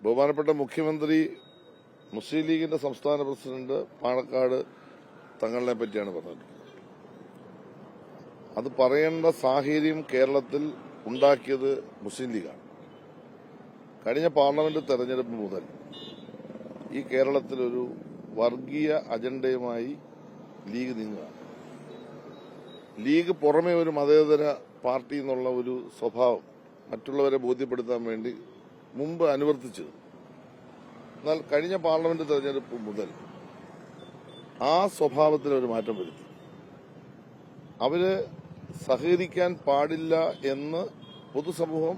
ബഹുമാനപ്പെട്ട മുഖ്യമന്ത്രി മുസ്ലിം ലീഗിന്റെ സംസ്ഥാന പ്രസിഡന്റ് പാണക്കാട് തങ്ങളെ പറ്റിയാണ് പറഞ്ഞത്. അത് പറയേണ്ട സാഹചര്യം കേരളത്തിൽ ഉണ്ടാക്കിയത് മുസ്ലിം ലീഗാണ്. കഴിഞ്ഞ പാർലമെന്റ് തെരഞ്ഞെടുപ്പ് മുതൽ ഈ കേരളത്തിലൊരു വർഗീയ അജണ്ടയുമായി ലീഗ് നീങ്ങുകയാണ്. ലീഗ് പുറമെ ഒരു മതേതര പാർട്ടി എന്നുള്ള ഒരു സ്വഭാവം മറ്റുള്ളവരെ ബോധ്യപ്പെടുത്താൻ വേണ്ടി മുമ്പ് അനുവർത്തിച്ചത്. എന്നാൽ കഴിഞ്ഞ പാർലമെന്റ് തെരഞ്ഞെടുപ്പ് മുതൽ ആ സ്വഭാവത്തിൽ ഒരു മാറ്റം വരുത്തി. അവര് സഹകരിക്കാൻ പാടില്ല എന്ന് പൊതുസമൂഹം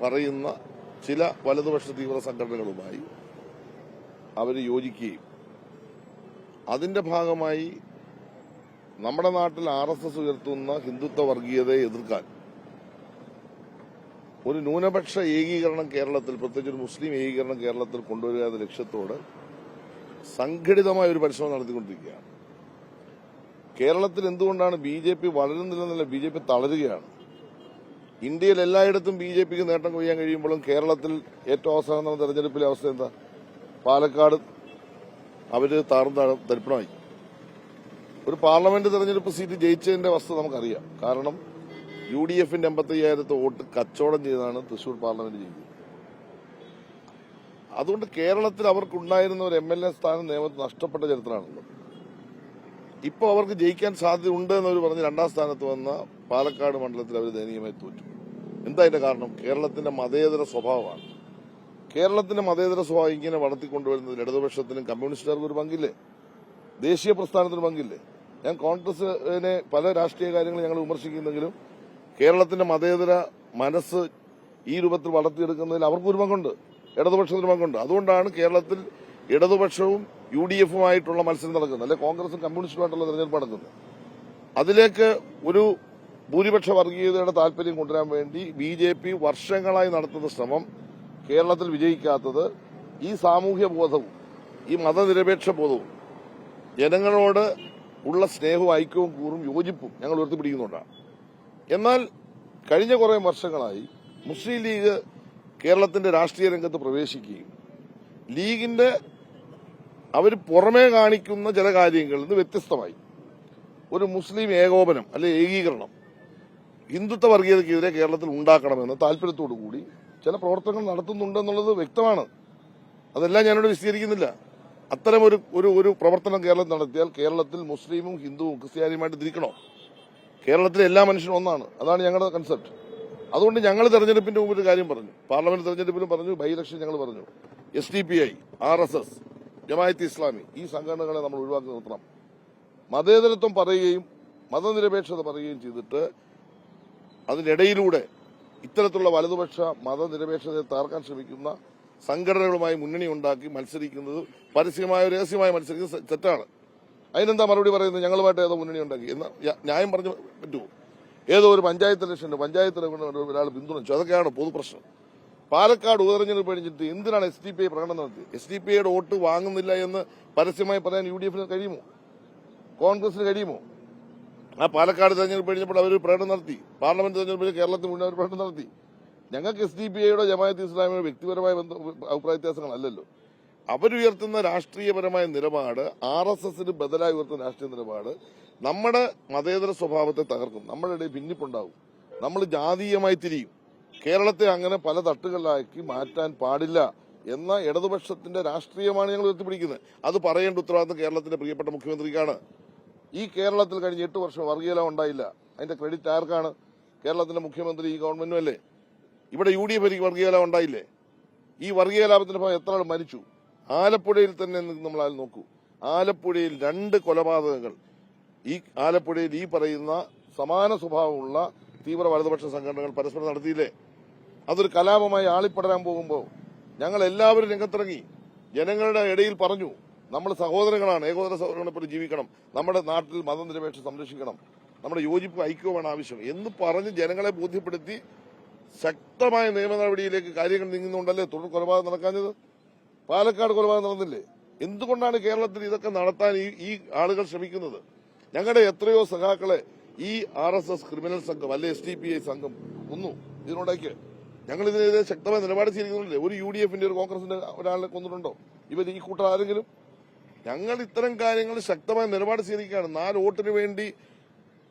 പറയുന്ന ചില വലതുപക്ഷ തീവ്ര സംഘടനകളുമായി അവർ യോജിക്കുകയും അതിന്റെ ഭാഗമായി നമ്മുടെ നാട്ടിൽ RSS ഉയർത്തുന്ന ഹിന്ദുത്വ വർഗീയതയെ എതിർക്കാൻ ഒരു ന്യൂനപക്ഷ ഏകീകരണം കേരളത്തിൽ, പ്രത്യേകിച്ച് ഒരു മുസ്ലിം ഏകീകരണം കേരളത്തിൽ കൊണ്ടുവരിക എന്ന ലക്ഷ്യത്തോട് സംഘടിതമായ ഒരു പരിശ്രമം നടത്തിക്കൊണ്ടിരിക്കുകയാണ്. കേരളത്തിൽ എന്തുകൊണ്ടാണ് BJP വളരുന്നില്ലെന്നല്ല, BJP തളരുകയാണ്. ഇന്ത്യയിൽ എല്ലായിടത്തും BJPക്ക് നേട്ടം കൊയ്യാൻ കഴിയുമ്പോഴും കേരളത്തിൽ ഏറ്റവും അവസാനം നടന്ന തെരഞ്ഞെടുപ്പിലെ അവസ്ഥ എന്താ? പാലക്കാട് അവര് തരിപ്പണമായി. ഒരു പാർലമെന്റ് തെരഞ്ഞെടുപ്പ് സീറ്റ് ജയിച്ചതിന്റെ അവസ്ഥ നമുക്കറിയാം. കാരണം UDFന്റെ 85,000 വോട്ട് കച്ചവടം ചെയ്താണ് തൃശൂർ പാർലമെന്റ് ചെയ്തത്. അതുകൊണ്ട് കേരളത്തിൽ അവർക്കുണ്ടായിരുന്ന ഒരു MLA സ്ഥാനം നിയമത്തിൽ നഷ്ടപ്പെട്ട ചരിത്രമാണുള്ളത്. ഇപ്പോൾ അവർക്ക് ജയിക്കാൻ സാധ്യതയുണ്ട് എന്നവർ പറഞ്ഞ് 2ാം സ്ഥാനത്ത് വന്ന പാലക്കാട് മണ്ഡലത്തിൽ അവർ ദയനീയമായി തോറ്റു. എന്താ അതിന്റെ കാരണം? കേരളത്തിന്റെ മതേതര സ്വഭാവമാണ്. കേരളത്തിന്റെ മതേതര സ്വഭാവം ഇങ്ങനെ വളർത്തിക്കൊണ്ടുവരുന്നതിൽ ഇടതുപക്ഷത്തിനും കമ്മ്യൂണിസ്റ്റുകാർക്കും ഒരു പങ്കില്ലേ? ദേശീയ പ്രസ്ഥാനത്തിന് പങ്കില്ലേ? ഞാൻ കോൺഗ്രസിനെ പല രാഷ്ട്രീയ കാര്യങ്ങളും ഞങ്ങൾ വിമർശിക്കുന്നെങ്കിലും കേരളത്തിന്റെ മതേതര മനസ്സ് ഈ രൂപത്തിൽ വളർത്തിയെടുക്കുന്നതിൽ അവർക്കൊരു പങ്കുണ്ട്, ഇടതുപക്ഷത്തിന് പങ്കുണ്ട്. അതുകൊണ്ടാണ് കേരളത്തിൽ ഇടതുപക്ഷവും UDFുമായിട്ടുള്ള മത്സരം നടക്കുന്നത്, അല്ലെ കോൺഗ്രസും കമ്മ്യൂണിസ്റ്റുമായിട്ടുള്ള തെരഞ്ഞെടുപ്പ് നടക്കുന്നത്. അതിലേക്ക് ഒരു ഭൂരിപക്ഷ വർഗീയതയുടെ താല്പര്യം കൊണ്ടുവരാൻ വേണ്ടി BJP വർഷങ്ങളായി നടത്തുന്ന ശ്രമം കേരളത്തിൽ വിജയിക്കാത്തത് ഈ സാമൂഹ്യ ബോധവും ഈ മതനിരപേക്ഷ ബോധവും ജനങ്ങളോട് ഉള്ള സ്നേഹവും ഐക്യവും കൂറും യോജിപ്പും ഞങ്ങൾ ഉയർത്തിപ്പിടിക്കുന്നുണ്ടാണ്. എന്നാൽ കഴിഞ്ഞ കുറെ വർഷങ്ങളായി മുസ്ലിം ലീഗ് കേരളത്തിന്റെ രാഷ്ട്രീയ രംഗത്ത് പ്രവേശിക്കുകയും ലീഗിന്റെ അവർ പുറമേ കാണിക്കുന്ന ചില കാര്യങ്ങളിൽ നിന്ന് വ്യത്യസ്തമായി ഒരു മുസ്ലിം ഏകോപനം അല്ലെ ഏകീകരണം, ഹിന്ദുത്വ വർഗീയതയ്ക്കെതിരെ കേരളത്തിൽ ഉണ്ടാക്കണമെന്ന താല്പര്യത്തോടുകൂടി ചില പ്രവർത്തനങ്ങൾ നടത്തുന്നുണ്ടെന്നുള്ളത് വ്യക്തമാണ്. അതെല്ലാം ഞാനിവിടെ വിശദീകരിക്കുന്നില്ല. അത്തരം ഒരു പ്രവർത്തനം കേരളത്തിൽ നടത്തിയാൽ കേരളത്തിൽ മുസ്ലിമും ഹിന്ദുവും ക്രിസ്ത്യാനിയുമായിട്ട് തിരിക്കണോ? കേരളത്തിലെ എല്ലാ മനുഷ്യരും ഒന്നാണ്. അതാണ് ഞങ്ങളുടെ കൺസെപ്റ്റ്. അതുകൊണ്ട് ഞങ്ങൾ തെരഞ്ഞെടുപ്പിന്റെ മുമ്പ് ഒരു കാര്യം പറഞ്ഞു, പാർലമെന്റ് തെരഞ്ഞെടുപ്പിലും പറഞ്ഞു, ബൈ ഇലക്ഷൻ ഞങ്ങൾ പറഞ്ഞു, SDPI, RSS, ജമാഅത്ത് ഇസ്ലാമി ഈ സംഘടനകളെ നമ്മൾ ഒഴിവാക്കി നിർത്തണം. മതേതരത്വം പറയുകയും മതനിരപേക്ഷത പറയുകയും ചെയ്തിട്ട് അതിനിടയിലൂടെ ഇത്തരത്തിലുള്ള വലതുപക്ഷ മതനിരപേക്ഷതയെ തകർക്കാൻ ശ്രമിക്കുന്ന സംഘടനകളുമായി മുന്നണി ഉണ്ടാക്കി മത്സരിക്കുന്നത് പരസ്യമായ രഹസ്യമായി മത്സരിക്കുന്നത് തെറ്റാണ്. അതിനെന്താ മറുപടി പറയുന്നത്? ഞങ്ങളുമായിട്ട് ഏതോ മുന്നണി ഉണ്ടാക്കി എന്ന ന്യായം പറഞ്ഞു പറ്റുമോ? ഏതോ ഒരു പഞ്ചായത്ത് ഇലക്ഷന് ഒരാൾ പിന്തുണച്ചു, അതൊക്കെയാണ് പൊതുപ്രശ്നം. പാലക്കാട് ഉപതെരഞ്ഞെടുപ്പ് കഴിഞ്ഞിട്ട് എന്തിനാണ് SDPI പ്രകടനം നടത്തി? SDPIയുടെ വോട്ട് വാങ്ങുന്നില്ല എന്ന് പരസ്യമായി പറയാൻ UDFന് കഴിയുമോ? കോൺഗ്രസിന് കഴിയുമോ? ആ പാലക്കാട് തെരഞ്ഞെടുപ്പ് കഴിഞ്ഞപ്പോൾ അവർ പ്രകടനം നടത്തി. പാർലമെന്റ് തെരഞ്ഞെടുപ്പിൽ കേരളത്തിൽ മുന്നേ അവർ പ്രകടനം നടത്തി. ഞങ്ങൾക്ക് SDPIയുടെ ജമാഅത്ത് ഇസ്ലാമിയുടെ വ്യക്തിപരമായ അഭിപ്രായ വ്യത്യാസങ്ങളല്ലല്ലോ. അവരുയർത്തുന്ന രാഷ്ട്രീയപരമായ നിലപാട്, RSSന് ബദലായി ഉയർത്തുന്ന രാഷ്ട്രീയ നിലപാട് നമ്മുടെ മതേതര സ്വഭാവത്തെ തകർക്കും. നമ്മുടെ ഇടയിൽ ഭിന്നിപ്പുണ്ടാവും, നമ്മൾ ജാതീയമായി തിരിയും. കേരളത്തെ അങ്ങനെ പല തട്ടുകളിലാക്കി മാറ്റാൻ പാടില്ല എന്ന ഇടതുപക്ഷത്തിന്റെ രാഷ്ട്രീയമാണ് ഞങ്ങൾ ഉയർത്തിപ്പിടിക്കുന്നത്. അത് പറയേണ്ട ഉത്തരവാദിത്തം കേരളത്തിന്റെ പ്രിയപ്പെട്ട മുഖ്യമന്ത്രിക്കാണ്. ഈ കേരളത്തിൽ കഴിഞ്ഞ 8 വർഷം വർഗീയത ഉണ്ടായില്ല. അതിന്റെ ക്രെഡിറ്റ് ആർക്കാണ്? കേരളത്തിന്റെ മുഖ്യമന്ത്രി, ഈ ഗവൺമെന്റും അല്ലേ? ഇവിടെ UDF വർഗീയത ഉണ്ടായില്ലേ? ഈ വർഗീയ ലാഭത്തിന്റെ ഭാഗം എത്ര ആൾ മരിച്ചു? ആലപ്പുഴയിൽ തന്നെ നമ്മൾ നോക്കൂ. ആലപ്പുഴയിൽ 2 കൊലപാതകങ്ങൾ ഈ ആലപ്പുഴയിൽ ഈ പറയുന്ന സമാന സ്വഭാവമുള്ള തീവ്ര വലതുപക്ഷ സംഘടനകൾ പരസ്പരം നടത്തിയില്ലേ? അതൊരു കലാപമായി ആളിപ്പടരാൻ പോകുമ്പോൾ ഞങ്ങൾ എല്ലാവരും രംഗത്തിറങ്ങി ജനങ്ങളുടെ ഇടയിൽ പറഞ്ഞു, നമ്മൾ സഹോദരങ്ങളാണ്, ഏകോദര സഹോദരങ്ങളെ പോലെ ജീവിക്കണം, നമ്മുടെ നാട്ടിൽ മതനിരപേക്ഷ സംരക്ഷിക്കണം, നമ്മുടെ യോജിപ്പ് ഐക്യവുമാണ് ആവശ്യം എന്ന് പറഞ്ഞ് ജനങ്ങളെ ബോധ്യപ്പെടുത്തി ശക്തമായ നിയമ നടപടിയിലേക്ക് കാര്യങ്ങൾ നീങ്ങുന്നുണ്ടല്ലേ തുടർ കൊലപാതകം നടക്കാഞ്ഞത്? പാലക്കാട് കൊലപാതകം നടന്നില്ലേ? എന്തുകൊണ്ടാണ് കേരളത്തിൽ ഇതൊക്കെ നടത്താൻ ഈ ആളുകൾ ശ്രമിക്കുന്നത്? ഞങ്ങളുടെ എത്രയോ സഖാക്കളെ ഈ RSS ക്രിമിനൽ സംഘം അല്ലെ SDPI സംഘം കൊന്നു. ഇതിനുണ്ടാക്കിയ ഞങ്ങൾ ഇതിനെതിരെ ശക്തമായ നിലപാട് സ്വീകരിക്കുന്നില്ലേ? ഒരു UDF-ന്റെ ഒരു കോൺഗ്രസിന്റെ ഒരാളെ കൊന്നിട്ടുണ്ടോ ഇവർ ഈ കൂട്ടർ ആരെങ്കിലും? ഞങ്ങൾ ഇത്തരം കാര്യങ്ങൾ ശക്തമായ നിലപാട് സ്വീകരിക്കുകയാണ്. 4 വോട്ടിന് വേണ്ടി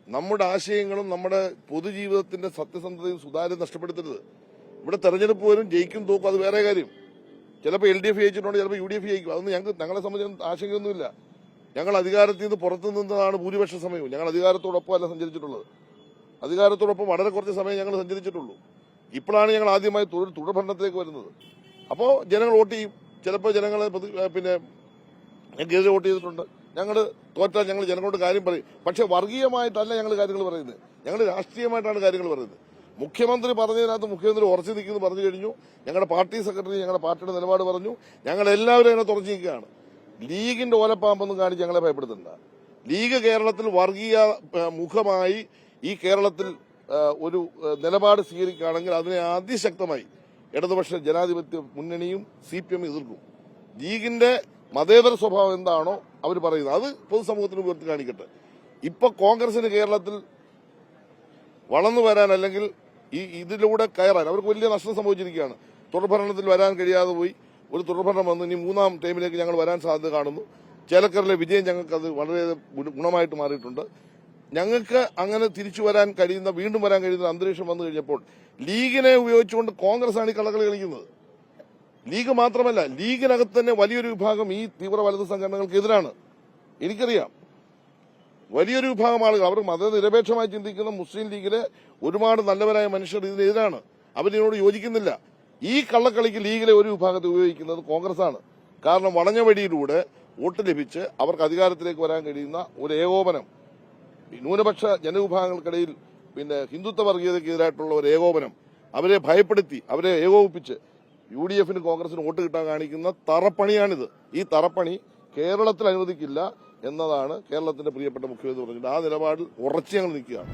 നമ്മുടെ ആശയങ്ങളും നമ്മുടെ പൊതുജീവിതത്തിന്റെ സത്യസന്ധതയും സുതാര്യത നഷ്ടപ്പെടുത്തരുത്. ഇവിടെ തെരഞ്ഞെടുപ്പ് വരും, ജയിക്കും തോക്കും, അത് വേറെ കാര്യം. ചിലപ്പോൾ LDF ജയിച്ചിട്ടുണ്ട്, ചിലപ്പോൾ UDF ജയിക്കും. അതൊന്നും ഞങ്ങളെ സംബന്ധിച്ച് ആശങ്കയൊന്നുമില്ല. ഞങ്ങൾ അധികാരത്തിൽ നിന്ന് പുറത്തു നിന്നതാണ് ഭൂരിപക്ഷ സമയവും. ഞങ്ങൾ അധികാരത്തോടൊപ്പം അല്ല സഞ്ചരിച്ചിട്ടുള്ളത്. അധികാരത്തോടൊപ്പം വളരെ കുറച്ച് സമയം ഞങ്ങൾ സഞ്ചരിച്ചിട്ടുള്ളൂ. ഇപ്പോഴാണ് ഞങ്ങൾ ആദ്യമായി തുടർഭരണത്തിലേക്ക് വരുന്നത്. അപ്പോൾ ജനങ്ങൾ വോട്ട് ചെയ്യും. ചിലപ്പോൾ ജനങ്ങൾ പിന്നെ ഞങ്ങൾക്കെതിരെ വോട്ട് ചെയ്തിട്ടുണ്ട്. ഞങ്ങൾ തോറ്റാൽ ഞങ്ങൾ ജനങ്ങളോട് കാര്യം പറയും. പക്ഷെ വർഗീയമായിട്ടല്ല ഞങ്ങൾ കാര്യങ്ങൾ പറയുന്നത്, ഞങ്ങൾ രാഷ്ട്രീയമായിട്ടാണ് കാര്യങ്ങൾ പറയുന്നത്. മുഖ്യമന്ത്രി പറഞ്ഞതിനകത്ത് മുഖ്യമന്ത്രി ഉറച്ചു നിൽക്കുന്നു പറഞ്ഞു കഴിഞ്ഞു. ഞങ്ങളുടെ പാർട്ടി സെക്രട്ടറി ഞങ്ങളുടെ പാർട്ടിയുടെ നിലപാട് പറഞ്ഞു. ഞങ്ങളെല്ലാവരും അതിനെ തുറച്ചു നിൽക്കുകയാണ്. ലീഗിന്റെ ഓലപ്പാമ്പൊന്നും കാണിച്ച് ഞങ്ങളെ ഭയപ്പെടുത്തുന്നില്ല. ലീഗ് കേരളത്തിൽ വർഗീയ മുഖമായി ഈ കേരളത്തിൽ ഒരു നിലപാട് സ്വീകരിക്കുകയാണെങ്കിൽ അതിനെ അതിശക്തമായി ഇടതുപക്ഷ ജനാധിപത്യ മുന്നണിയും CPM എതിർക്കും. ലീഗിന്റെ മതേതര സ്വഭാവം എന്താണോ അവർ പറയുന്നത് അത് പൊതുസമൂഹത്തിന് ഉയർത്തി കാണിക്കട്ടെ. ഇപ്പൊ കോൺഗ്രസിന് കേരളത്തിൽ വളർന്നു വരാൻ അല്ലെങ്കിൽ ഇതിലൂടെ കയറാൻ അവർക്ക് വലിയ നഷ്ടം സംഭവിച്ചിരിക്കുകയാണ്. തുടർഭരണത്തിൽ വരാൻ കഴിയാതെ പോയി. ഒരു തുടർഭരണം വന്ന് ഇനി 3ാം ടൈമിലേക്ക് ഞങ്ങൾ വരാൻ സാധ്യത കാണുന്നു. ചേലക്കറിലെ വിജയം ഞങ്ങൾക്ക് അത് വളരെ ഗുണമായിട്ട് മാറിയിട്ടുണ്ട്. ഞങ്ങൾക്ക് അങ്ങനെ തിരിച്ചു വരാൻ കഴിയുന്ന, വീണ്ടും വരാൻ കഴിയുന്ന അന്തരീക്ഷം വന്നു കഴിഞ്ഞപ്പോൾ ലീഗിനെ ഉപയോഗിച്ചുകൊണ്ട് കോൺഗ്രസ് ആണ് ഈ കള്ളക്കളി കളിക്കുന്നത്. ലീഗ് മാത്രമല്ല, ലീഗിനകത്ത് തന്നെ വലിയൊരു വിഭാഗം ഈ തീവ്ര വലത് സംഘടനകൾക്കെതിരാണ്. എനിക്കറിയാം വലിയൊരു വിഭാഗം ആളുകൾ, അവർ മതനിരപേക്ഷമായി ചിന്തിക്കുന്ന മുസ്ലിം ലീഗിലെ ഒരുപാട് നല്ലവരായ മനുഷ്യർ ഇതിനെതിരാണ്. അവരിതിനോട് യോജിക്കുന്നില്ല. ഈ കള്ളക്കളിക്ക് ലീഗിലെ ഒരു വിഭാഗത്തെ ഉപയോഗിക്കുന്നത് കോൺഗ്രസാണ്. കാരണം വളഞ്ഞ വഴിയിലൂടെ വോട്ട് ലഭിച്ച് അവർക്ക് അധികാരത്തിലേക്ക് വരാൻ കഴിയുന്ന ഒരു ഏകോപനം, ന്യൂനപക്ഷ ജനവിഭാഗങ്ങൾക്കിടയിൽ പിന്നെ ഹിന്ദുത്വ വർഗീയതയ്ക്കെതിരായിട്ടുള്ള ഒരു ഏകോപനം, അവരെ ഭയപ്പെടുത്തി അവരെ ഏകോപിപ്പിച്ച് UDF-നും കോൺഗ്രസിനും വോട്ട് കിട്ടാൻ കാണിക്കുന്ന തറപ്പണിയാണിത്. ഈ തറപ്പണി കേരളത്തിൽ അനുവദിക്കില്ല എന്നതാണ് കേരളത്തിന്റെ പ്രിയപ്പെട്ട മുഖ്യമന്ത്രി പറഞ്ഞിട്ട് ആ നിലപാടിൽ ഉറച്ചു ഞങ്ങൾ നിൽക്കുകയാണ്.